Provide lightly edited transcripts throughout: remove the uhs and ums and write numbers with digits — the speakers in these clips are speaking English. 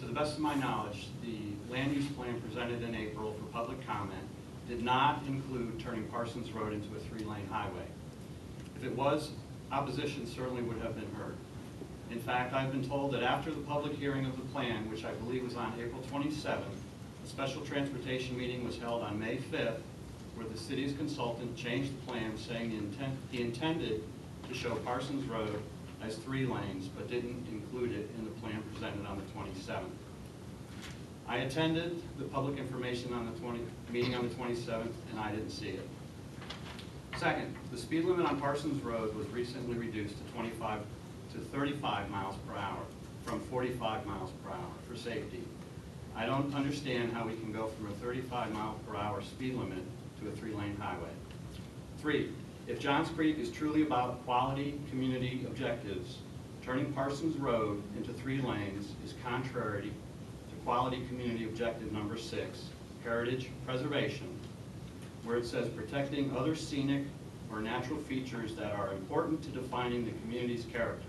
to the best of my knowledge, the land use plan presented in April for public comment did not include turning Parsons Road into a 3-lane highway. If it was, opposition certainly would have been heard. In fact, I've been told that after the public hearing of the plan, which I believe was on April 27th, a special transportation meeting was held on May 5th, where the city's consultant changed the plan, saying he intended to show Parsons Road as 3 lanes, but didn't include it in the plan presented on the 27th. I attended the public information on the meeting on the 27th, and I didn't see it. Second, the speed limit on Parsons Road was recently reduced to 35 miles per hour from 45 miles per hour for safety. I don't understand how we can go from a 35 mile per hour speed limit to a 3-lane highway. 3, if Johns Creek is truly about quality community objectives, turning Parsons Road into 3 lanes is contrary to quality community objective number 6, heritage preservation, where it says protecting other scenic or natural features that are important to defining the community's character.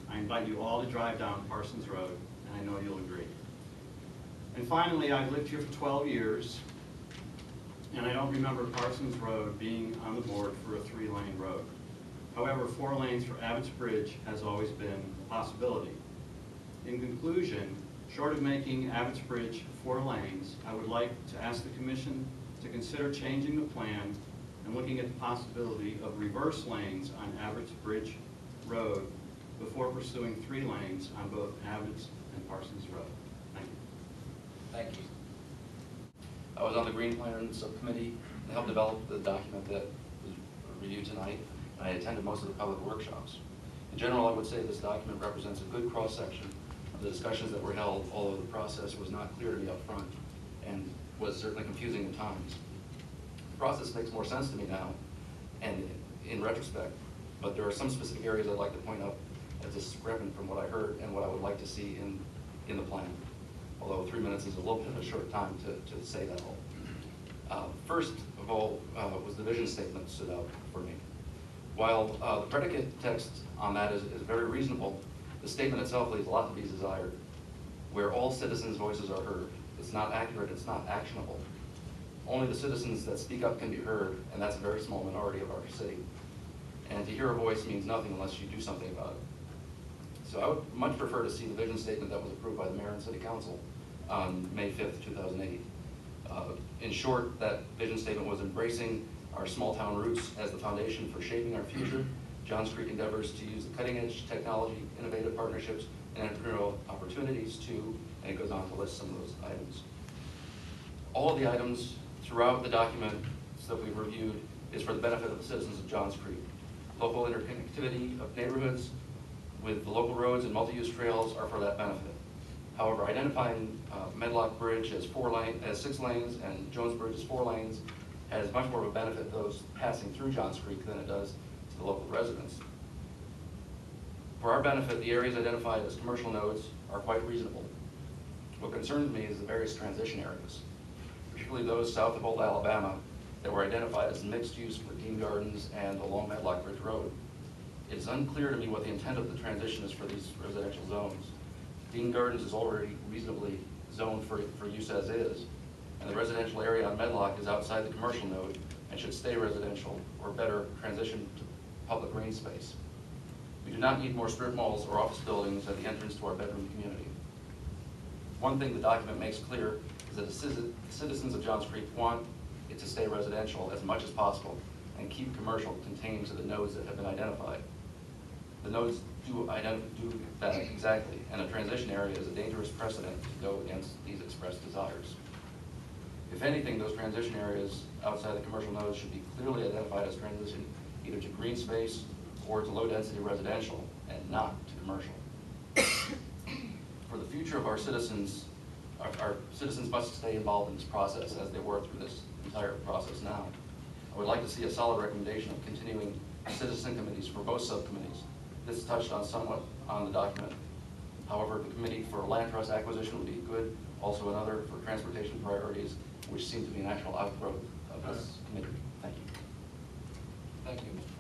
I invite you all to drive down Parsons Road, and I know you'll agree. And finally, I've lived here for 12 years, and I don't remember Parsons Road being on the board for a 3-lane road. However, 4 lanes for Abbott's Bridge has always been a possibility. In conclusion, short of making Abbott's Bridge 4 lanes, I would like to ask the Commission to consider changing the plan and looking at the possibility of reverse lanes on Abbott's Bridge Road before pursuing 3 lanes on both Abbott's and Parsons Road. Thank you. Thank you. I was on the Green Plan Subcommittee to help develop the document that was reviewed tonight, and I attended most of the public workshops. In general, I would say this document represents a good cross-section of the discussions that were held, although the process was not clear to me up front and was certainly confusing at times. The process makes more sense to me now and in retrospect, but there are some specific areas I'd like to point out as discrepant from what I heard and what I would like to see in the plan. Although 3 minutes is a little bit of a short time to say that all. First of all was the vision statement that stood out for me. While the predicate text on that is very reasonable, the statement itself leaves a lot to be desired. Where all citizens' voices are heard, it's not accurate, it's not actionable. Only the citizens that speak up can be heard, and that's a very small minority of our city. And to hear a voice means nothing unless you do something about it. So I would much prefer to see the vision statement that was approved by the Mayor and City Council on May 5th, 2008. In short, that vision statement was embracing our small town roots as the foundation for shaping our future. Johns Creek endeavors to use the cutting edge technology, innovative partnerships, and entrepreneurial opportunities to, and it goes on to list some of those items. All of the items throughout the document that we've reviewed is for the benefit of the citizens of Johns Creek. Local interconnectivity of neighborhoods with the local roads and multi-use trails are for that benefit. However, identifying Medlock Bridge as 6 lanes and Jones Bridge as 4 lanes has much more of a benefit to those passing through Johns Creek than it does to the local residents. For our benefit, the areas identified as commercial nodes are quite reasonable. What concerns me is the various transition areas, particularly those south of Old Alabama that were identified as mixed use for Dean Gardens and along Medlock Bridge Road. It is unclear to me what the intent of the transition is for these residential zones. Dean Gardens is already reasonably zoned for use as is, and the residential area on Medlock is outside the commercial node and should stay residential or better transition to public green space. We do not need more strip malls or office buildings at the entrance to our bedroom community. One thing the document makes clear is that the citizens of Johns Creek want it to stay residential as much as possible and keep commercial contained to the nodes that have been identified. The nodes do that exactly, and a transition area is a dangerous precedent to go against these expressed desires. If anything, those transition areas outside the commercial nodes should be clearly identified as transition either to green space or to low-density residential and not to commercial. For the future of our citizens must stay involved in this process as they were through this entire process now. I would like to see a solid recommendation of continuing citizen committees for both subcommittees. This is touched on somewhat on the document. However, the committee for land trust acquisition would be good, also another for transportation priorities, which seem to be an actual outgrowth of this committee. Thank you. Thank you, Mr.